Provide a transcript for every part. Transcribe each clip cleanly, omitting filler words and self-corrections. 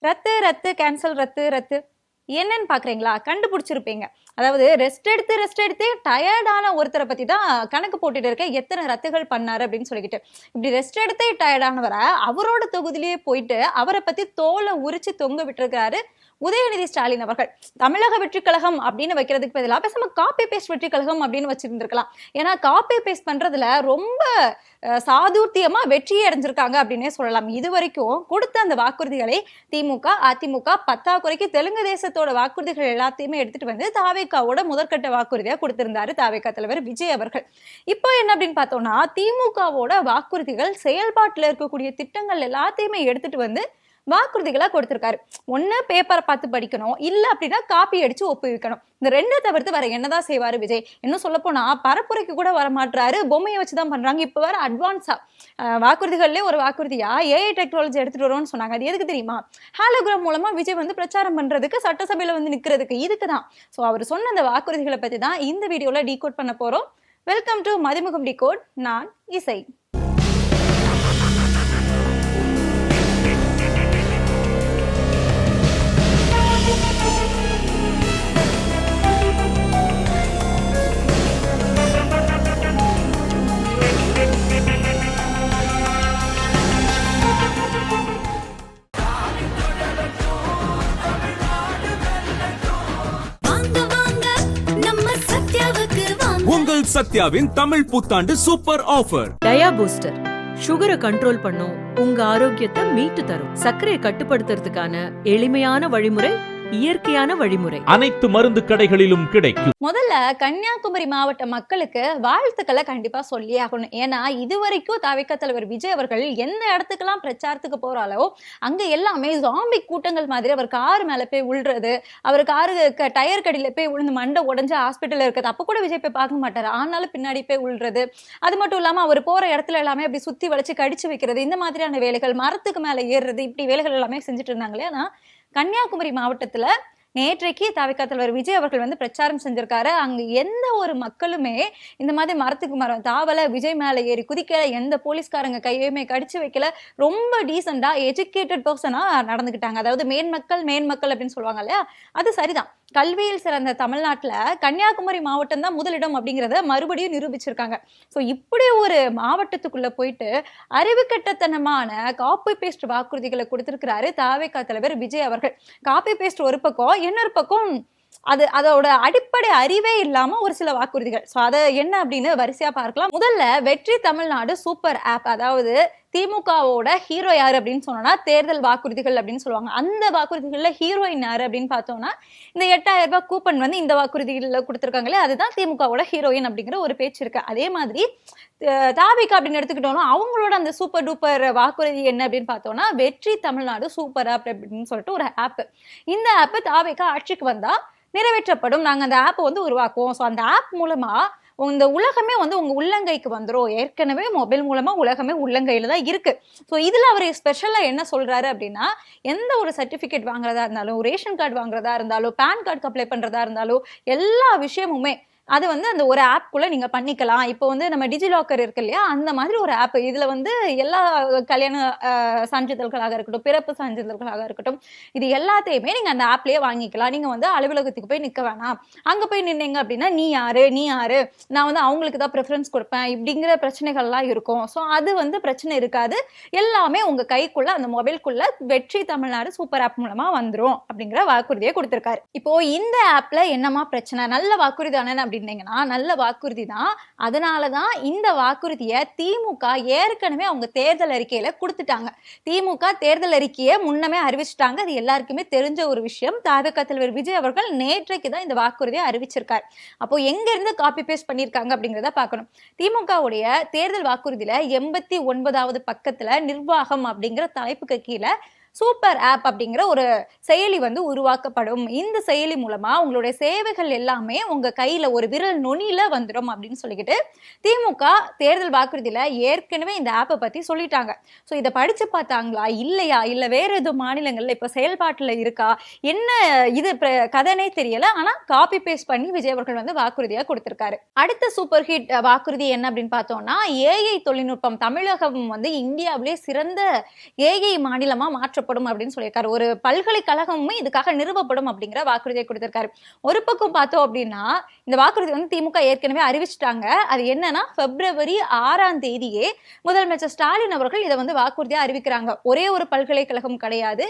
ரத்து ரத்து கேன்சல் ரத்து ரத்து என்னன்னு பாக்குறீங்களா? கண்டுபிடிச்சிருப்பீங்க. அதாவது ரெஸ்ட் எடுத்து டயர்டான ஒருத்தரை பத்தி தான் கணக்கு போட்டுட்டு இருக்கேன், எத்தனை ரத்துகள் பண்ணாரு அப்படின்னு சொல்லிக்கிட்டு. இப்படி ரெஸ்ட் எடுத்தே டயர்டானவரை அவரோட தொகுதியிலேயே போயிட்டு அவரை பத்தி தோலை உரிச்சு தொங்க விட்டுருக்காரு உதயநிதி ஸ்டாலின் அவர்கள். தமிழக வெற்றி கழகம் அப்படின்னு வைக்கிறதுக்கு பதிலாக பேசாம காப்பி பேஸ்ட் வெற்றி கழகம் அப்படின்னு வச்சிருந்திருக்கலாம். ஏன்னா காப்பி பேஸ்ட் பண்றதுல ரொம்ப சாதுர்த்தியமா வெற்றியை அடைஞ்சிருக்காங்க அப்படின்னே சொல்லலாம். இது வரைக்கும் கொடுத்த அந்த வாக்குறுதிகளை திமுக அதிமுக பத்தாக்குறைக்கு தெலுங்கு தேசத்தோட வாக்குறுதிகள் எல்லாத்தையுமே எடுத்துட்டு வந்து தாவேக்காவோட முதற்கட்ட வாக்குறுதியா கொடுத்திருந்தாரு தாவேக்கா தலைவர் விஜய் அவர்கள். இப்போ என்ன அப்படின்னு பார்த்தோம்னா, திமுகவோட வாக்குறுதிகள் செயல்பாட்டுல இருக்கக்கூடிய திட்டங்கள் எல்லாத்தையுமே எடுத்துட்டு வந்து வாக்குறுதிகளா கொடுத்திருக்காரு. ஒண்ணு பேப்பரை பார்த்து படிக்கணும், இல்ல அப்படின்னா காப்பி அடிச்சு ஒப்புவிக்கணும். இந்த ரெண்டை தவிர்த்து வேற என்னதான் செய்வாரு விஜய்? இன்னும் சொல்ல போனா பரப்புரைக்கு கூட வர மாட்டாரு, பொம்மையை வச்சுதான் பண்றாங்க. இப்ப வேற அட்வான்ஸா வாக்குறுதிகள்லயே ஒரு வாக்குறுதியா ஏஐ டெக்னாலஜி எடுத்துட்டு வருவோம்னு சொன்னாங்க. அது எதுக்கு தெரியுமா? ஹாலோகிராம் மூலமா விஜய் வந்து பிரச்சாரம் பண்றதுக்கு, சட்டசபையில வந்து நிக்கிறதுக்கு, இதுக்குதான். சோ அவர் சொன்ன அந்த வாக்குறுதிகளை பத்தி தான் இந்த வீடியோல டீகோட் பண்ண போறோம். Welcome to Mathimugam decode. நான் இசை. உங்கள் சத்யாவின் தமிழ் புத்தாண்டு சூப்பர் ஆஃபர். டயா பூஸ்டர் சுகரை கண்ட்ரோல் பண்ணும், உங்க ஆரோக்கியத்தை மீட்டு தரும். சர்க்கரையை கட்டுப்படுத்துறதுக்கான எளிமையான வழிமுறை, இயற்கையான வழிமுறை. அனைத்து மருந்து கடைகளிலும் கிடைக்கும். முதல்ல கன்னியாகுமரி மாவட்ட மக்களுக்கு வாழ்த்துக்களை கண்டிப்பா சொல்லி ஆகணும். ஏன்னா இதுவரைக்கும் தாவேக்கா தலைவர் விஜய் அவர்கள் எந்த இடத்துக்கெல்லாம் பிரச்சாரத்துக்கு போறாலோ அங்க எல்லாமே ஜாம்பி கூட்டங்கள் மாதிரி அவர் கார் மேல போய் விழுறது, அவர் காரு டயர் கடியில போய் விழுந்து மண்டை உடஞ்சு ஹாஸ்பிட்டல் இருக்கிறது. அப்ப கூட விஜய் போய் பார்க்க மாட்டாரு, ஆனாலும் பின்னாடி போய் விழுறது. அது மட்டும் இல்லாம அவர் போற இடத்துல எல்லாமே அப்படி சுத்தி வளைச்சு கடிச்சு வைக்கிறது, இந்த மாதிரியான வேலைகள், மரத்துக்கு மேல ஏறுறது, இப்படி வேலைகள் எல்லாமே செஞ்சுட்டு இருந்தாங்களே. ஆனா கன்னியாகுமரி மாவட்டத்துல நேற்றைக்கு தாவேக்கா தலைவர் விஜய் அவர்கள் வந்து பிரச்சாரம் செஞ்சிருக்காரு. அங்க எந்த ஒரு மக்களுமே இந்த மாதிரி மரத்துக்கு மரம் தாவல, விஜய் மேல ஏறி குதிக்கல, எந்த போலீஸ்காரங்க கையுமே கடிச்சு வைக்கல, ரொம்ப டீசெண்டா எஜுகேட்டட் பர்சனா நடந்துக்கிட்டாங்க. அதாவது மேன்மக்கள் அப்படின்னு சொல்லுவாங்க இல்லையா, அது சரிதான். கல்வியில் சிறந்த தமிழ்நாட்டுல கன்னியாகுமரி மாவட்டம் தான் முதலிடம் அப்படிங்கிறத மறுபடியும் நிரூபிச்சிருக்காங்க. ஸோ இப்படி ஒரு மாவட்டத்துக்குள்ள போயிட்டு அறிவு கட்டத்தனமான காப்பி பேஸ்ட் வாக்குறுதிகளை கொடுத்திருக்கிறாரு தாவேக்கா தலைவர் விஜய் அவர்கள். காப்பி பேஸ்ட் ஒரு பக்கம், இன்னொரு பக்கம் அதோட அடிப்படை அறிவே இல்லாம ஒரு சில வாக்குறுதிகள். ஸோ அதை என்ன அப்படின்னு வரிசையா பார்க்கலாம். முதல்ல வெற்றி தமிழ்நாடு சூப்பர் ஆப், அதாவது திமுகவோட ஹீரோ யாரு அப்படின்னு சொன்னோம்னா தேர்தல் வாக்குறுதிகள் அப்படின்னு சொல்லுவாங்க. அந்த வாக்குறுதிகள்ல ஹீரோயின் யாரு அப்படின்னு பார்த்தோம்னா இந்த 8000 ரூபாய் கூப்பன் வந்து இந்த வாக்குறுதிகளில் கொடுத்துருக்காங்களே, அதுதான் திமுகவோட ஹீரோயின் அப்படிங்கிற ஒரு பேச்சு இருக்கு. அதே மாதிரி தாவேக்கா அப்படின்னு எடுத்துக்கிட்டோம்னா அவங்களோட அந்த சூப்பர் டூப்பர் வாக்குறுதி என்ன அப்படின்னு பார்த்தோம்னா வெற்றி தமிழ்நாடு சூப்பர் ஆப் அப்படின்னு சொல்லிட்டு ஒரு ஆப். இந்த ஆப் தாவேக்கா ஆட்சிக்கு வந்தா நிறைவேற்றப்படும், நாங்க அந்த ஆப் வந்து உருவாக்குவோம். ஸோ அந்த ஆப் மூலமா இந்த உலகமே வந்து உங்க உள்ளங்கைக்கு வந்துடும். ஏற்கனவே மொபைல் மூலமா உலகமே உள்ளங்கையில தான் இருக்கு. ஸோ இதுல அவர் ஸ்பெஷலா என்ன சொல்றாரு அப்படின்னா, எந்த ஒரு சர்டிபிகேட் வாங்குறதா இருந்தாலும், ரேஷன் கார்டு வாங்குறதா இருந்தாலும், பேன் கார்டுக்கு அப்ளை பண்றதா இருந்தாலும், எல்லா விஷயமுமே அது வந்து அந்த ஒரு ஆப்குள்ள நீங்க பண்ணிக்கலாம். இப்போ வந்து நம்ம டிஜிலாக்கர் இருக்கு இல்லையா, அந்த மாதிரி ஒரு ஆப். இதுல வந்து எல்லா கல்யாண சான்றிதழ்களாக இருக்கட்டும், பிறப்பு சான்றிதழ்களாக இருக்கட்டும், இது எல்லாத்தையுமே நீங்க அந்த ஆப்லயே வாங்கிக்கலாம். நீங்க வந்து அலுவலகத்துக்கு போய் நிக்க வேணாம். அங்க போய் நின்னீங்க அப்படின்னா நீ யாரு நான் வந்து அவங்களுக்கு தான் ப்ரிஃபரன்ஸ் கொடுப்பேன் இப்படிங்கிற பிரச்சனைகள்லாம் இருக்கும். ஸோ அது வந்து பிரச்சனை இருக்காது. எல்லாமே உங்க கைக்குள்ள, அந்த மொபைல்குள்ள வெற்றி தமிழ்நாடு சூப்பர் ஆப் மூலமா வந்துரும் அப்படிங்கிற வாக்குறுதியை கொடுத்திருக்காரு. இப்போ இந்த ஆப்ல என்னமா பிரச்சனை? நல்ல வாக்குறுதி தானே நல்ல வாக்குறுதி தான். அதனாலதான் இந்த வாக்குறுதியை திமுக ஏற்கனவே அவங்க தேர்தல் அறிக்கையில கொடுத்துட்டாங்க. திமுக தேர்தல் அறிக்கையை முன்னமே அறிவிச்சுட்டாங்க. அது எல்லாருக்குமே தெரிஞ்ச ஒரு விஷயம். தாவேக்கா தலைவர் விஜய் அவர்கள் நேற்றைக்கு தான் இந்த வாக்குறுதியை அறிவிச்சிருக்காரு. அப்போ எங்க இருந்து காப்பி பேஸ்ட் பண்ணிருக்காங்க அப்படிங்கிறத பார்க்கணும். திமுகவுடைய தேர்தல் வாக்குறுதியில 89வது பக்கத்துல நிர்வாகம் அப்படிங்கிற தலைப்புக்கு கீழே சூப்பர் ஆப் அப்படிங்கிற ஒரு செயலி வந்து உருவாக்கப்படும். இந்த செயலி மூலமா உங்களுடைய சேவைகள் எல்லாமே உங்க கையில ஒரு விரல் நுனியில வந்துடும் அப்படின்னு சொல்லிக்கிட்டு திமுக தேர்தல் வாக்குறுதியில ஏற்கனவே இந்த ஆப்பை பத்தி சொல்லிட்டாங்க. ஸோ இதை படிச்சு பார்த்தாங்களா இல்லையா, இல்ல வேற எதுவும் மாநிலங்கள்ல இப்ப செயல்பாட்டுல இருக்கா, என்ன இது கதனே தெரியல. ஆனா காப்பி பேஸ்ட் பண்ணி விஜய் அவர்கள் வந்து வாக்குறுதியா கொடுத்திருக்காரு. அடுத்த சூப்பர் ஹிட் வாக்குறுதி என்ன அப்படின்னு பார்த்தோம்னா ஏஐ தொழில்நுட்பம். தமிழகம் வந்து இந்தியாவிலே சிறந்த ஏஐ மாநிலமா மாற்ற மாற்றப்படும் அப்படின்னு சொல்லியிருக்காரு. ஒரு பல்கலைக்கழகமுமே இதுக்காக நிறுவப்படும் அப்படிங்கிற வாக்குறுதியை கொடுத்திருக்காரு. ஒரு பக்கம் பார்த்தோம் அப்படின்னா இந்த வாக்குறுதி வந்து திமுக ஏற்கனவே அறிவிச்சிட்டாங்க. அது என்னன்னா February 6ஆம் தேதியே முதலமைச்சர் ஸ்டாலின் அவர்கள் இதை வந்து வாக்குறுதியா அறிவிக்கிறாங்க. ஒரே ஒரு பல்கலைக்கழகம் கிடையாது,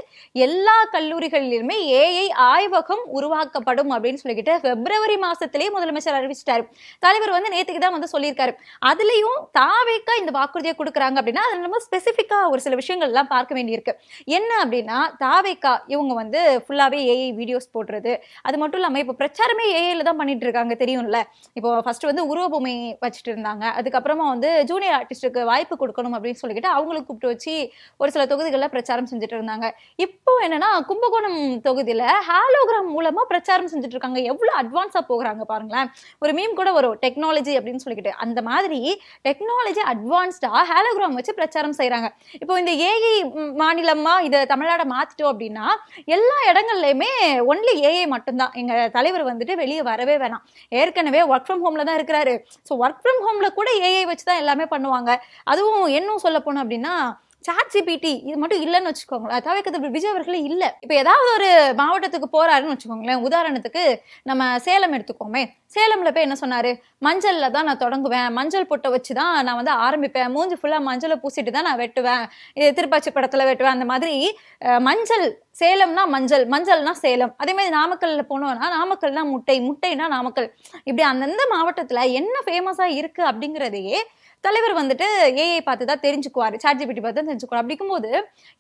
எல்லா கல்லூரிகளிலுமே ஏஐ ஆய்வகம் உருவாக்கப்படும் அப்படின்னு சொல்லிக்கிட்டு February மாசத்திலேயே முதலமைச்சர் அறிவிச்சிட்டாரு. தலைவர் வந்து நேத்துக்கு தான் வந்து சொல்லியிருக்காரு. அதுலயும் தாவேக்கா இந்த வாக்குறுதியை கொடுக்குறாங்க அப்படின்னா அதுல நம்ம ஸ்பெசிபிக்கா ஒரு சில விஷயங்கள் எல்லாம் பார்க்க வேண்டியிருக்கு. என்ன அப்படின்னா தாவேக்கா இவங்க வந்து ஃபுல்லாவே ஏஐ வீடியோஸ் போடுறது, அது மட்டும் இல்லாம இப்ப பிரச்சாரமே ஏஐல தான் பண்ணிட்டு இருக்காங்க தெரியும்ல. இப்போ ஃபர்ஸ்ட் வந்து உருவபொம்மை வச்சுட்டு இருந்தாங்க, அதுக்கப்புறமா வந்து ஜூனியர் ஆர்டிஸ்டுக்கு வாய்ப்பு கொடுக்கணும் அப்படின்னு சொல்லிக்கிட்டு அவங்களுக்கு கூப்பிட்டு வச்சு ஒரு சில தொகுதிகளில் பிரச்சாரம் செஞ்சுட்டு இருந்தாங்க. இப்போ என்னன்னா கும்பகோணம் தொகுதியில ஹாலோகிராம் மூலமா பிரச்சாரம் செஞ்சுட்டு இருக்காங்க. எவ்வளவு அட்வான்ஸா போகிறாங்க பாருங்களேன். ஒரு மீம் கூட வரும் டெக்னாலஜி அப்படின்னு சொல்லிக்கிட்டு, அந்த மாதிரி டெக்னாலஜி அட்வான்ஸ்டா ஹாலோகிராம் வச்சு பிரச்சாரம் செய்யறாங்க. இப்போ இந்த ஏஐ மாநிலமா இதை தமிழ்நாட மாத்திட்டோம் அப்படின்னா எல்லா இடங்கள்லயுமே ஒன்லி ஏஐ மட்டும்தான். எங்க தலைவர் வந்துட்டு வெளியே வரவே வேணாம், ஏற்கனவே ஒர்க் ஃப்ரம் ஹோம்ல தான் இருக்கிறாரு. ஸோ ஒர்க் ஃப்ரம் ஹோம்ல கூட ஏஐ வச்சு தான் எல்லாமே பண்ணுவாங்க. அதுவும் இன்னும் சொல்ல போனோம் அப்படின்னா ChatGPT இது மட்டும் இல்லைன்னு வச்சுக்கோங்களேன், தவிர்க்க விஜய் அவர்களே இல்லை. இப்போ ஏதாவது ஒரு மாவட்டத்துக்கு போறாருன்னு வச்சுக்கோங்களேன், உதாரணத்துக்கு நம்ம சேலம் எடுத்துக்கோமே, சேலம்ல போய் என்ன சொன்னாரு, மஞ்சள்ல தான் நான் தொடங்குவேன், மஞ்சள் பொட்டை வச்சு தான் நான் வந்து ஆரம்பிப்பேன், மூஞ்சி ஃபுல்லா மஞ்சளை பூசிட்டு தான் நான் வெட்டுவேன், இது திருப்பாச்சி படத்துல வெட்டுவேன், அந்த மாதிரி மஞ்சள் சேலம்னா மஞ்சள், மஞ்சள்னா சேலம். அதே மாதிரி நாமக்கல்ல போனோம்னா நாமக்கல்னா முட்டை, முட்டைனா நாமக்கல். இப்படி அந்தந்த மாவட்டத்துல என்ன ஃபேமஸா இருக்கு அப்படிங்கிறதையே தலைவர் வந்துட்டு ஏஐ பார்த்து தான் தெரிஞ்சுக்குவாரு, ChatGPT பார்த்து தான் தெரிஞ்சுக்குவார். அப்படிங்கும்போது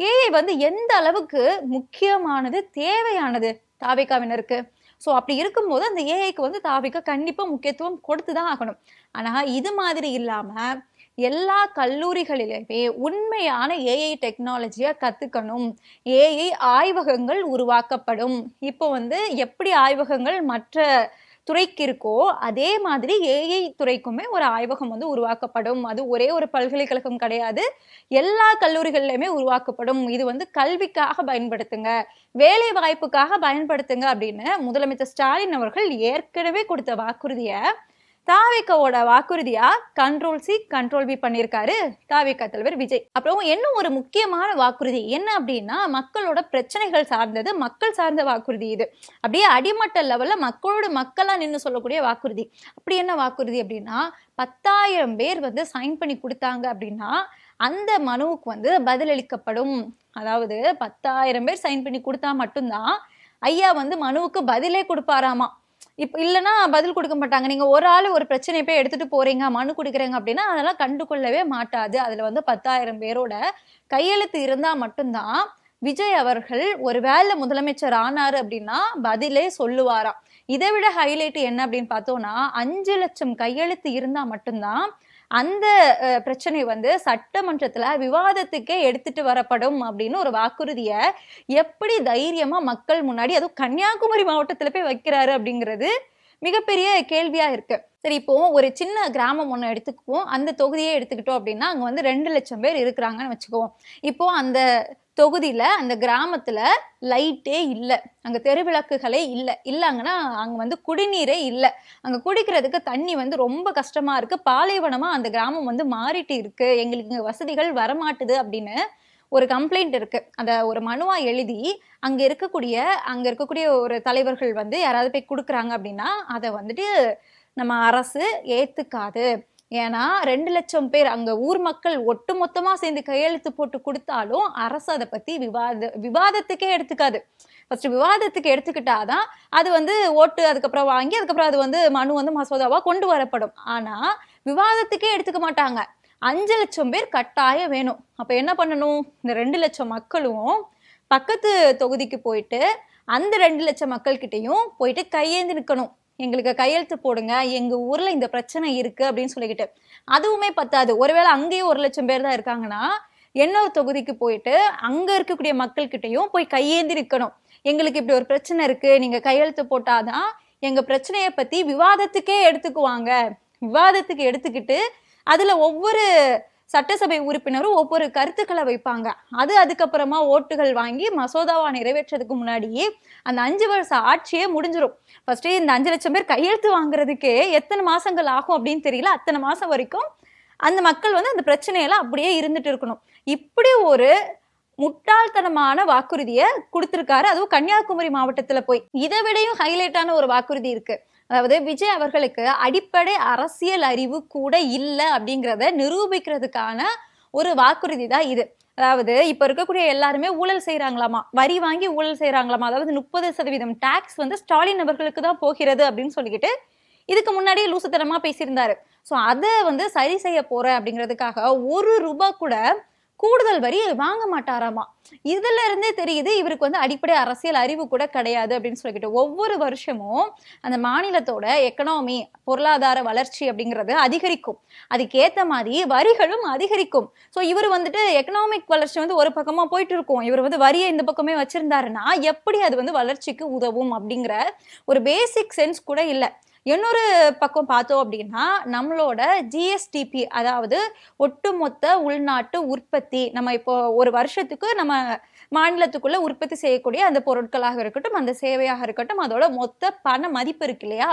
ஏஐ வந்து எந்த அளவுக்கு முக்கியமானது, தேவையானது தாவேக்காவினருக்கு. ஸோ அப்படி இருக்கும்போது அந்த ஏஐக்கு வந்து தாவேக்கா கண்டிப்பா முக்கியத்துவம் கொடுத்து தான் ஆகணும். ஆனா இது மாதிரி இல்லாம எல்லா கல்லூரிகளிலுமே உண்மையான ஏஐ டெக்னாலஜியை கத்துக்கணும், ஏஐ ஆய்வகங்கள் உருவாக்கப்படும். இப்போ வந்து எப்படி ஆய்வகங்கள் மற்ற துறைக்கு இருக்கோ அதே மாதிரி ஏஐ துறைக்குமே ஒரு ஆய்வகம் வந்து உருவாக்கப்படும். அது ஒரே ஒரு பல்கலைக்கழகம் கிடையாது, எல்லா கல்லூரிகளிலுமே உருவாக்கப்படும். இது வந்து கல்விக்காக பயன்படுத்துங்க, வேலை வாய்ப்புக்காக பயன்படுத்துங்க அப்படின்னு முதலமைச்சர் ஸ்டாலின் அவர்கள் ஏற்கனவே கொடுத்த வாக்குறுதியை தாவேக்காவோட வாக்குறுதியா கண்ட்ரோல்-C கண்ட்ரோல்-V பண்ணியிருக்காரு தாவேக்கா தலைவர் விஜய். அப்புறம் இன்னும் ஒரு முக்கியமான வாக்குறுதி என்ன அப்படின்னா மக்களோட பிரச்சனைகள் சார்ந்தது, மக்கள் சார்ந்த வாக்குறுதி. இது அப்படியே அடிமட்ட லெவல்ல மக்களோட மக்களா நின்று சொல்லக்கூடிய வாக்குறுதி. அப்படி என்ன வாக்குறுதி அப்படின்னா 10,000 பேர் வந்து சைன் பண்ணி கொடுத்தாங்க அப்படின்னா அந்த மனுவுக்கு வந்து பதிலளிக்கப்படும். அதாவது 10,000 பேர் சைன் பண்ணி கொடுத்தா மட்டும்தான் ஐயா வந்து மனுவுக்கு பதிலே கொடுப்பாராமா. இப்போ இல்லைன்னா பதில் கொடுக்க மாட்டாங்க. நீங்க ஒரு ஆள் ஒரு பிரச்சனையை போய் எடுத்துட்டு போறீங்க, மனு கொடுக்குறீங்க அப்படின்னா அதெல்லாம் கண்டுகொள்ளவே மாட்டாது. அதுல வந்து 10,000 பேரோட கையெழுத்து இருந்தா மட்டும்தான் விஜய் அவர்கள் ஒரு வேளை முதலமைச்சர் ஆனாரு அப்படின்னா பதிலே சொல்லுவாராம். இதை விட ஹைலைட் என்ன அப்படின்னு பார்த்தோம்னா 5 லட்சம் கையெழுத்து இருந்தா மட்டும்தான் அந்த பிரச்சனை வந்து சட்டமன்றத்துல விவாதத்துக்கே எடுத்துட்டு வரப்படும் அப்படின்னு ஒரு வாக்குறுதிய எப்படி தைரியமா மக்கள் முன்னாடி, அதுவும் கன்னியாகுமரி மாவட்டத்துல போய் வைக்கிறாரு அப்படிங்கிறது மிகப்பெரிய கேள்வியா இருக்கு. சரி, இப்போ ஒரு சின்ன கிராமம் ஒண்ணு எடுத்துக்குவோம், அந்த தொகுதியே எடுத்துக்கிட்டோம் அப்படின்னா அங்க வந்து 2 லட்சம் பேர் இருக்கிறாங்கன்னு வச்சுக்குவோம். இப்போ அந்த தொகுதியில அந்த கிராமத்துல லைட்டே இல்லை, அங்க தெருவிளக்குகளே இல்லைங்கன்னா அங்க வந்து குடிநீரே இல்லை, அங்க குடிக்கிறதுக்கு தண்ணி வந்து ரொம்ப கஷ்டமா இருக்கு, பாலைவனமா அந்த கிராமம் வந்து மாறிட்டு இருக்கு, எங்களுக்கு இங்க வசதிகள் வரமாட்டுது அப்படின்னு ஒரு கம்ப்ளைண்ட் இருக்கு. அந்த ஒரு மனுவா எழுதி அங்க இருக்கக்கூடிய ஒரு தலைவர்கள் வந்து யாராவது போய் கொடுக்குறாங்க அப்படின்னா அதை வந்துட்டு நம்ம அரசு ஏத்துக்காது. ஏன்னா 2 லட்சம் பேர் அங்க ஊர் மக்கள் ஒட்டு மொத்தமா சேர்ந்து கையெழுத்து போட்டு கொடுத்தாலும் அரசு அதை பத்தி விவாதத்துக்கே எடுத்துக்காது. ஃபர்ஸ்ட் விவாதத்துக்கு எடுத்துக்கிட்டாதான் அது வந்து ஓட்டு அதுக்கப்புறம் வாங்கி அதுக்கப்புறம் அது வந்து மனு வந்து மசோதாவா கொண்டு வரப்படும். ஆனா விவாதத்துக்கே எடுத்துக்க மாட்டாங்க. 5 லட்சம் பேர் கட்டாயம் வேணும். அப்ப என்ன பண்ணணும், இந்த 2 லட்சம் மக்களும் பக்கத்து தொகுதிக்கு போயிட்டு அந்த 2 லட்சம் மக்கள் கிட்டையும் போயிட்டு கையேந்தி நிற்கணும், எங்களுக்கு கையெழுத்து போடுங்க, எங்க ஊர்ல இந்த பிரச்சனை இருக்கு அப்படின்னு சொல்லிக்கிட்டு. அதுவுமே பத்தாது, ஒருவேளை அங்கேயும் 1 லட்சம் பேர் தான் இருக்காங்கன்னா இன்னொரு தொகுதிக்கு போயிட்டு அங்க இருக்கக்கூடிய மக்கள் கிட்டையும் போய் கையேந்தி நிற்கணும், எங்களுக்கு இப்படி ஒரு பிரச்சனை இருக்கு, நீங்க கையெழுத்து போட்டாதான் எங்க பிரச்சனையை பத்தி விவாதத்துக்கே எடுத்துக்குவாங்க. விவாதத்துக்கு எடுத்துக்கிட்டு அதுல ஒவ்வொரு சட்டசபை உறுப்பினரும் ஒவ்வொரு கருத்துக்களை வைப்பாங்க. அதுக்கப்புறமா ஓட்டுகள் வாங்கி மசோதாவா நிறைவேற்றதுக்கு முன்னாடியே அந்த 5 வருஷ ஆட்சியே முடிஞ்சிடும். ஃபர்ஸ்ட் இந்த 5 லட்சம் பேர் கையெழுத்து வாங்குறதுக்கே எத்தனை மாசங்கள் ஆகும் அப்படின்னு தெரியல. அத்தனை மாசம் வரைக்கும் அந்த மக்கள் வந்து அந்த பிரச்சனையெல்லாம் அப்படியே இருந்துட்டு இருக்கணும். இப்படி ஒரு முட்டாள்தனமான வாக்குறுதியை கொடுத்திருக்காரு, அதுவும் கன்னியாகுமரி மாவட்டத்துல போய். இதை விடையும் ஹைலைட்டான ஒரு வாக்குறுதி இருக்கு. அதாவது விஜய் அவர்களுக்கு அடிப்படை அரசியல் அறிவு கூட இல்லை அப்படிங்கிறத நிரூபிக்கிறதுக்கான ஒரு வாக்குறுதி தான் இது. அதாவது இப்ப இருக்கக்கூடிய எல்லாருமே ஊழல் செய்யறாங்களாமா, வரி வாங்கி ஊழல் செய்யறாங்களாமா. அதாவது 30% டாக்ஸ் வந்து ஸ்டாலின் அவர்களுக்கு தான் போகிறது அப்படின்னு சொல்லிக்கிட்டு இதுக்கு முன்னாடியே லூசுத்தனமா பேசியிருந்தாரு. ஸோ அதை வந்து சரி செய்ய போறேன் அப்படிங்கிறதுக்காக ₹1 கூட கூடுதல் வரி வாங்க மாட்டாராமா. இதுல இருந்தே தெரியுது இவருக்கு வந்து அடிப்படை அரசியல் அறிவு கூட கிடையாது அப்படின்னு சொல்லிக்கிட்டு. ஒவ்வொரு வருஷமும் அந்த மாநிலத்தோட எக்கனாமி, பொருளாதார வளர்ச்சி அப்படிங்கிறது அதிகரிக்கும், அதுக்கேத்த மாதிரி வரிகளும் அதிகரிக்கும். ஸோ இவர் வந்துட்டு எக்கனாமிக் வளர்ச்சி வந்து ஒரு பக்கமா போயிட்டு இருக்கும், இவர் வந்து வரியை இந்த பக்கமே வச்சிருந்தாருன்னா எப்படி அது வந்து வளர்ச்சிக்கு உதவும் அப்படிங்கிற ஒரு பேசிக் சென்ஸ் கூட இல்லை. இன்னொரு பக்கம் பார்த்தோம் அப்படின்னா நம்மளோட ஜிஎஸ்டிபி, அதாவது ஒட்டுமொத்த உள்நாட்டு உற்பத்தி, நம்ம இப்போ ஒரு வருஷத்துக்கு நம்ம மாநிலத்துக்குள்ள உற்பத்தி செய்யக்கூடிய அந்த பொருட்களாக இருக்கட்டும், அந்த சேவையாக இருக்கட்டும், அதோட மொத்த பண மதிப்பு இருக்கு இல்லையா,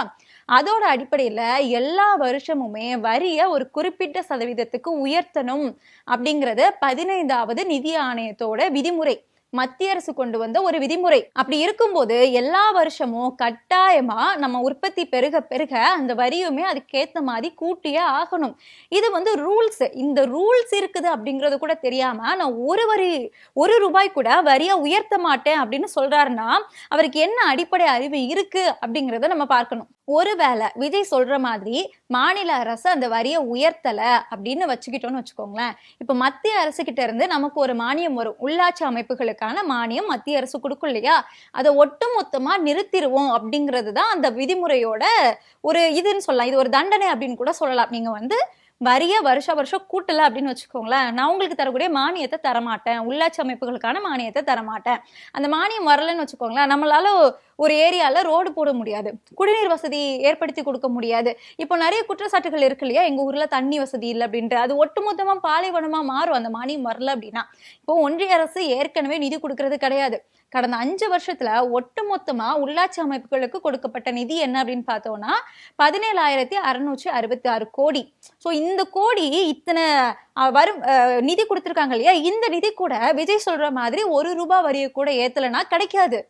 அதோட அடிப்படையில எல்லா வருஷமுமே வரியை ஒரு குறிப்பிட்ட சதவீதத்துக்கு உயர்த்தணும் அப்படிங்கிறது 15வது நிதி ஆணையத்தோட விதிமுறை, மத்திய அரசு கொண்டு வந்த ஒரு விதிமுறை. அப்படி இருக்கும்போது எல்லா வருஷமும் கட்டாயமா நம்ம உற்பத்தி பெருக பெருக அந்த வரியுமே அதுக்கேத்த மாதிரி கூட்டியே ஆகணும். இது வந்து ரூல்ஸ். இந்த ரூல்ஸ் இருக்குது அப்படிங்கிறது கூட தெரியாம நான் ₹1 கூட வரியா உயர்த்த மாட்டேன் அப்படின்னு சொல்றாருன்னா அவருக்கு என்ன அடிப்படை அறிவு இருக்கு அப்படிங்கிறத நம்ம பார்க்கணும். ஒருவேளை விஜய் சொல்ற மாதிரி மாநில அரசு அந்த வரியை உயர்த்தல அப்படின்னு வச்சுக்கிட்டோம்னு வச்சுக்கோங்களேன், இப்ப மத்திய அரசு கிட்ட இருந்து நமக்கு ஒரு மானியம் வரும், உள்ளாட்சி அமைப்புகளுக்கான மானியம் மத்திய அரசு கொடுக்கும் இல்லையா, அதை ஒட்டு மொத்தமா நிறுத்திடுவோம் அப்படிங்கிறது தான் அந்த விதிமுறையோட ஒரு இதுன்னு சொல்லலாம். இது ஒரு தண்டனை அப்படின்னு கூட சொல்லலாம். நீங்க வந்து வரிய வருஷம் கூட்டல அப்படின்னு வச்சுக்கோங்களேன், நான் உங்களுக்கு தரக்கூடிய மானியத்தை தரமாட்டேன், உள்ளாட்சி அமைப்புகளுக்கான மானியத்தை தரமாட்டேன். அந்த மானியம் வரலன்னு வச்சுக்கோங்களேன், நம்மளால ஒரு ஏரியால ரோடு போட முடியாது, குடிநீர் வசதி ஏற்படுத்தி கொடுக்க முடியாது. இப்போ நிறைய குற்றச்சாட்டுகள் இருக்கு இல்லையா, எங்க ஊர்ல தண்ணி வசதி இல்லை அப்படின்ட்டு. அது ஒட்டுமொத்தமா பாலைவனமா மாறும் அந்த மானியம் வரல அப்படின்னா. இப்போ ஒன்றிய அரசு ஏற்கனவே நிதி கொடுக்கறது கிடையாது. கடந்த 5 வருஷத்துல ஒட்டுமொத்தமா உள்ளாட்சி அமைப்புகளுக்கு கொடுக்கப்பட்ட நிதி என்ன அப்படின்னு பார்த்தோம்னா 17,666 கோடி. ஸோ இந்த கோடி இத்தனை வரும் நிதி கொடுத்துருக்காங்க இல்லையா, இந்த நிதி கூட விஜய் சொல்ற மாதிரி ₹1 வரியை கூட ஏத்தலைன்னா கிடைக்காது.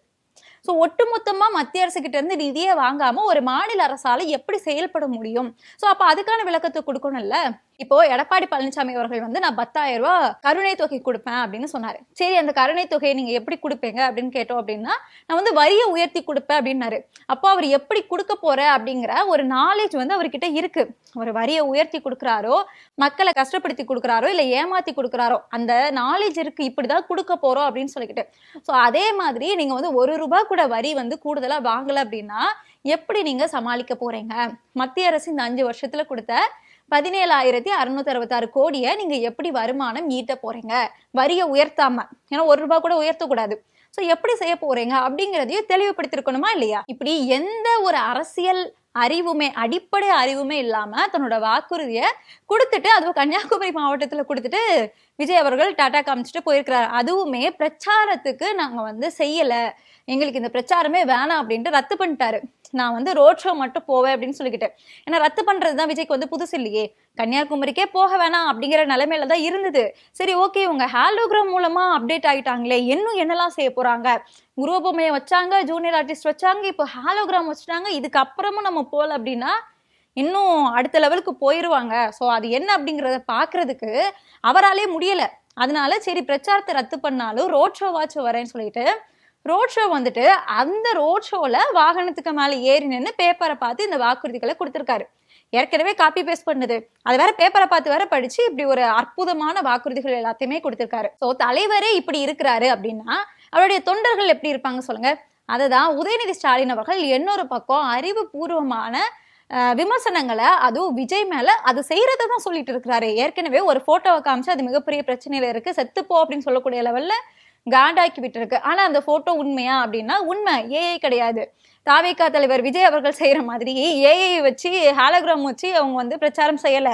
ஸோ ஒட்டுமொத்தமா மத்திய அரசு கிட்ட இருந்து நிதியை வாங்காம ஒரு மாநில அரசால எப்படி செயல்பட முடியும்? ஸோ அப்ப அதுக்கான விளக்கத்தை கொடுக்கணும்ல. இப்போ எடப்பாடி பழனிசாமி அவர்கள் வந்து நான் 10,000 ரூபாய் கருணை தொகை கொடுப்பேன் அப்படின்னு சொன்னாரு. சரி, அந்த கருணை தொகையை நீங்க எப்படி கொடுப்பீங்க அப்படின்னு கேட்டோம் அப்படின்னா நான் வந்து வரியை உயர்த்தி கொடுப்பேன் அப்படின்னாரு. அப்போ அவர் எப்படி கொடுக்க போற அப்படிங்கிற ஒரு நாலேஜ் வந்து அவர்கிட்ட இருக்கு. அவர் வரியை உயர்த்தி கொடுக்குறாரோ, மக்களை கஷ்டப்படுத்தி கொடுக்குறாரோ, இல்ல ஏமாத்தி கொடுக்குறாரோ, அந்த நாலேஜ் இருக்கு, இப்படிதான் கொடுக்க போறோம் அப்படின்னு சொல்லிக்கிட்டு. ஸோ அதே மாதிரி நீங்க வந்து ₹1 கூட வரி வந்து கூடுதலா வாங்கல அப்படின்னா எப்படி நீங்க சமாளிக்க போறீங்க? மத்திய அரசு இந்த 5 வருஷத்துல கொடுத்த 17,666 கோடியை நீங்க எப்படி வருமானம் ஈட்ட போறீங்க வரியை உயர்த்தாம? ஏன்னா ₹1 கூட உயர்த்தக்கூடாது. ஸோ எப்படி செய்ய போறீங்க அப்படிங்கிறதையும் தெளிவுபடுத்திருக்கணுமா இல்லையா? இப்படி எந்த ஒரு அரசியல் அறிவுமே, அடிப்படை அறிவுமே இல்லாம தன்னோட வாக்குறுதியை கொடுத்துட்டு, அதுவும் கன்னியாகுமரி மாவட்டத்துல கொடுத்துட்டு விஜய் அவர்கள் டாடா காமிச்சிட்டு போயிருக்கிறாரு. அதுவுமே பிரச்சாரத்துக்கு நாங்க வந்து செய்யல, எங்களுக்கு இந்த பிரச்சாரமே வேணாம் அப்படின்ட்டு ரத்து பண்ணிட்டாரு. நான் வந்து ரோட் ஷோ மட்டும் போவேன் அப்படின்னு சொல்லிக்கிட்டு. ஏன்னா ரத்து பண்றதுதான் விஜய்க்கு வந்து புதுசு இல்லையே, கன்னியாகுமரிக்கே போக வேணாம் அப்படிங்கிற நிலைமையில தான் இருந்தது. சரி, ஓகே, உங்க ஹாலோகிராம் மூலமா அப்டேட் ஆகிட்டாங்களே, இன்னும் என்னெல்லாம் செய்ய போறாங்க? உருவபொம்மையை வச்சாங்க, ஜூனியர் ஆர்டிஸ்ட் வச்சாங்க, இப்போ ஹாலோகிராம் வச்சுட்டாங்க, இதுக்கு அப்புறமும் நம்ம போல அப்படின்னா இன்னும் அடுத்த லெவலுக்கு போயிருவாங்க. ஸோ அது என்ன அப்படிங்கிறத பாக்குறதுக்கு அவராலே முடியல. அதனால சரி, பிரச்சாரத்தை ரத்து பண்ணாலும் ரோட் ஷோ வாட்ச் வரேன்னு சொல்லிட்டு ரோட் ஷோ வந்துட்டு அந்த ரோட் ஷோல வாகனத்துக்கு மேல ஏறி நின்று பேப்பரை பார்த்து இந்த வாக்குறுதிகளை கொடுத்திருக்காரு. ஏற்கனவே காப்பி பேஸ்ட் பண்ணுது, அது வேற பேப்பரை பார்த்து வேற படிச்சு இப்படி ஒரு அற்புதமான வாக்குறுதிகள் எல்லாத்தையுமே கொடுத்திருக்காரு. ஸோ தலைவரே இப்படி இருக்கிறாரு அப்படின்னா அவருடைய தொண்டர்கள் எப்படி இருப்பாங்க சொல்லுங்க? அதுதான் உதயநிதி ஸ்டாலின் அவர்கள் இன்னொரு பக்கம் அறிவுபூர்வமான விமர்சனங்களை அதுவும் விஜய் மேல அது செய்யறதை தான் சொல்லிட்டு இருக்கிறாரு. ஏற்கனவே ஒரு போட்டோவை காமிச்சு அது மிகப்பெரிய பிரச்சனையில இருக்கு, செத்துப்போ அப்படின்னு சொல்லக்கூடிய லெவல்ல காண்டாக்கி விட்டு இருக்கு. ஆனா அந்த போட்டோ உண்மையா அப்படின்னா உண்மை, ஏஐ கிடையாது. தாவேகா தலைவர் விஜய் அவர்கள் செய்யற மாதிரி ஏஐ வச்சு ஹாலோகிராம் வச்சு அவங்க வந்து பிரச்சாரம் செய்யல.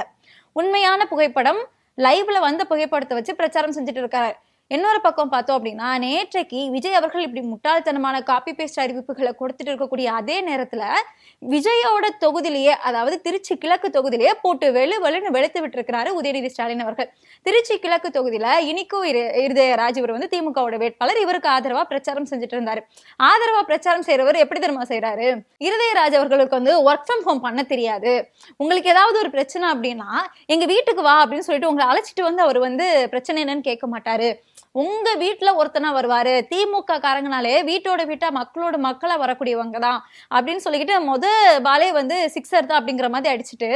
உண்மையான புகைப்படம், லைவ்ல வந்த புகைப்படத்தை வச்சு பிரச்சாரம் செஞ்சுட்டு இருக்காரு. இன்னொரு பக்கம் பார்த்தோம் அப்படின்னா நேற்றைக்கு விஜய் அவர்கள் இப்படி முட்டாள்தனமான காப்பி பேஸ்ட் அறிவிப்புகளை கொடுத்துட்டு இருக்கக்கூடிய அதே நேரத்துல விஜயோட தொகுதியிலேயே, அதாவது திருச்சி கிழக்கு தொகுதியிலேயே போட்டு வெளுன்னு வெளுத்து விட்டுருக்கிறாரு உதயநிதி ஸ்டாலின் அவர்கள். திருச்சி கிழக்கு தொகுதியில இனிக்கோ இருதயராஜ் இவர் வந்து திமுகவோட வேட்பாளர். இவருக்கு ஆதரவா பிரச்சாரம் செஞ்சுட்டு இருந்தாரு. ஆதரவா பிரச்சாரம் செய்யறவர் எப்படி தெரியுமா செய்யறாரு? இருதயராஜ் அவர்களுக்கு வந்து ஒர்க் ஃப்ரம் ஹோம் பண்ண தெரியாது, உங்களுக்கு ஏதாவது ஒரு பிரச்சனை அப்படின்னா எங்க வீட்டுக்கு வா அப்படின்னு சொல்லிட்டு உங்களை அழைச்சிட்டு வந்து அவர் வந்து பிரச்சனை என்னன்னு கேட்க மாட்டாரு. உங்க வீட்டுல ஒருத்தனா வருவாரு. திமுக காரங்கனாலே வீட்டா மக்களோட மக்களா வரக்கூடியவங்க தான் அப்படின்னு சொல்லிக்கிட்டு பாலே வந்து சிக்ஸர் தான் அப்படிங்கிற மாதிரி அடிச்சுட்டு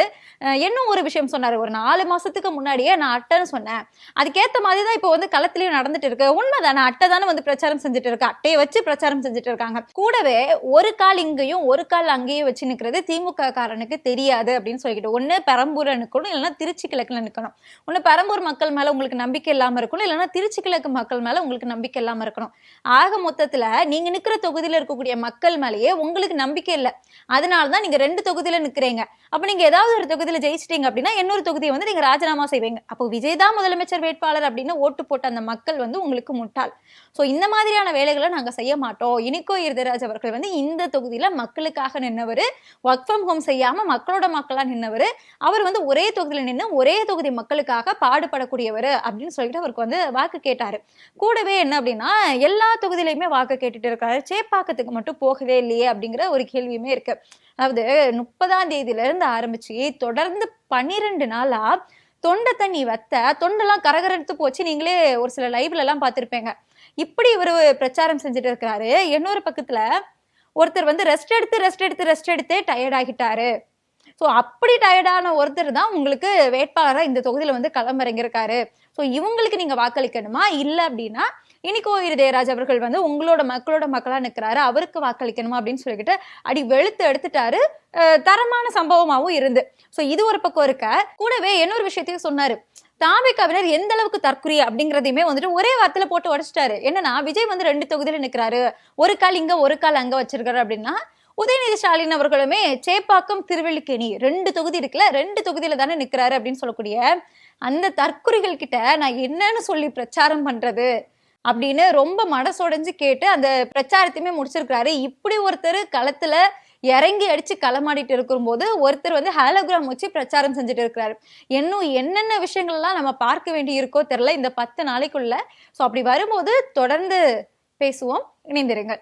இன்னும் ஒரு விஷயம் சொன்னாரு. ஒரு 4 மாசத்துக்கு முன்னாடியே நான் அட்டைன்னு சொன்னேன், அதுக்கேற்ற மாதிரி தான் இப்போ வந்து களத்திலயும் நடந்துட்டு இருக்கு. உண்மைதானே, அட்டை தானே வந்து பிரச்சாரம் செஞ்சுட்டு இருக்கு, அட்டையை வச்சு பிரச்சாரம் செஞ்சுட்டு இருக்காங்க. கூடவே ஒரு கால் இங்கேயும் ஒரு கால் அங்கேயும் வச்சு நிக்கிறது திமுக காரனுக்கு தெரியாது அப்படின்னு சொல்லிக்கிட்டு ஒண்ணு பெரம்பூர்ல நிக்கணும், இல்லைன்னா திருச்சி கிழக்குல நிக்கணும். ஒண்ணு பெரம்பூர் மக்கள் மேல உங்களுக்கு நம்பிக்கை இல்லாம இருக்கணும், இல்லைன்னா திருச்சி கிழக்கு மக்கள் மேல உங்களுக்கு நம்பிக்கை இல்லாம இருக்கணும். ஆக மொத்தத்துல நீங்க நிக்கிற தொகுதியில இருக்கக்கூடிய மக்கள் மேலேயே உங்களுக்கு நம்பிக்கை இல்லை, அதனாலதான் நீங்க 2 தொகுதியில நிக்கிறீங்க. அப்ப நீங்க ஏதாவது ஒரு தொகுதியில ஜெயிச்சிட்டீங்க அப்படின்னா இன்னொரு தொகுதியை வந்து நீங்க ராஜினாமா செய்வீங்க. அப்போ விஜய் தான் முதலமைச்சர் வேட்பாளர் அப்படின்னு ஓட்டு போட்ட அந்த மக்கள் வந்து உங்களுக்கு முட்டாள். சோ இந்த மாதிரியான வேலைகளை நாங்க செய்ய மாட்டோம். இனிக்கோ இருதயராஜ் அவர்கள் வந்து இந்த தொகுதியில மக்களுக்காக நின்னவர், ஒர்க் ஃப்ரம் ஹோம் செய்யாம மக்களோட மக்களா நின்னவர். அவர் வந்து ஒரே தொகுதியில நின்று ஒரே தொகுதி மக்களுக்காக பாடுபடக்கூடியவர் அப்படின்னு சொல்லிட்டு அவருக்கு வந்து வாக்கு கேட்டாரு. கூடவே என்ன அப்படின்னா எல்லா தொகுதியிலையுமே வாக்கு கேட்டுட்டு இருக்காரு, சேப்பாக்கத்துக்கு மட்டும் போகவே இல்லையே அப்படிங்கிற ஒரு கேள்வியுமே இருக்கு. அதாவது 30ஆம் தேதியில இருந்து ஆரம்பிச்சு தொடர்ந்து 12 நாளா தொண்டை தண்ணி தொண்டெல்லாம் கரகரத்து போச்சு. நீங்களே ஒரு சில லைவ்ல எல்லாம் பார்த்திருப்பீங்க. இப்படி இவரு பிரச்சாரம் செஞ்சுட்டு இருக்கிறாரு. இன்னொரு பக்கத்துல ஒருத்தர் வந்து ரெஸ்ட் எடுத்து டயர்ட் ஆகிட்டாரு. ஸோ அப்படி டயர்டான ஒருத்தர் தான் உங்களுக்கு வேட்பாளராக இந்த தொகுதியில வந்து களமிறங்கியிருக்காரு. ஸோ இவங்களுக்கு நீங்க வாக்களிக்கணுமா, இல்லை அப்படின்னா இனிக்கோ இருதயராஜ் அவர்கள் வந்து உங்களோட மக்களா நிற்கிறாரு, அவருக்கு வாக்களிக்கணுமா அப்படின்னு சொல்லிக்கிட்டு அடி வெளுத்து எடுத்துட்டாரு. தரமான சம்பவமாகவும் இருந்து. ஸோ இது ஒரு பக்கம் இருக்க. கூடவே இன்னொரு விஷயத்தையும் சொன்னாரு. தாவேகாவினர் எந்த அளவுக்கு தற்குறி அப்படிங்கிறதையுமே வந்துட்டு ஒரே வார்த்தையில போட்டு உடைச்சிட்டாரு. என்னன்னா விஜய் வந்து 2 தொகுதியில நிற்கிறாரு, ஒரு கால் இங்க ஒரு கால் அங்க வச்சிருக்காரு அப்படின்னா உதயநிதி ஸ்டாலின் அவர்களுமே சேப்பாக்கம் திருவல்லிக்கேணி 2 தொகுதி இருக்குல்ல, 2 தொகுதியில தானே நிக்கிறாரு அப்படின்னு சொல்லக்கூடிய அந்த தற்குறிகள் கிட்ட நான் என்னன்னு சொல்லி பிரச்சாரம் பண்றது அப்படின்னு ரொம்ப மனசோடைஞ்சு கேட்டு அந்த பிரச்சாரத்தையுமே முடிச்சிருக்கிறாரு. இப்படி ஒருத்தர் களத்துல இறங்கி அடிச்சு களமாடிட்டு இருக்கும்போது ஒருத்தர் வந்து ஹாலோகிராம் வச்சு பிரச்சாரம் செஞ்சுட்டு இருக்கிறாரு. இன்னும் என்னென்ன விஷயங்கள்லாம் நம்ம பார்க்க வேண்டி இருக்கோ தெரியல இந்த 10 நாளைக்குள்ள. ஸோ அப்படி வரும்போது தொடர்ந்து பேசுவோம், இணைந்திருங்கள்.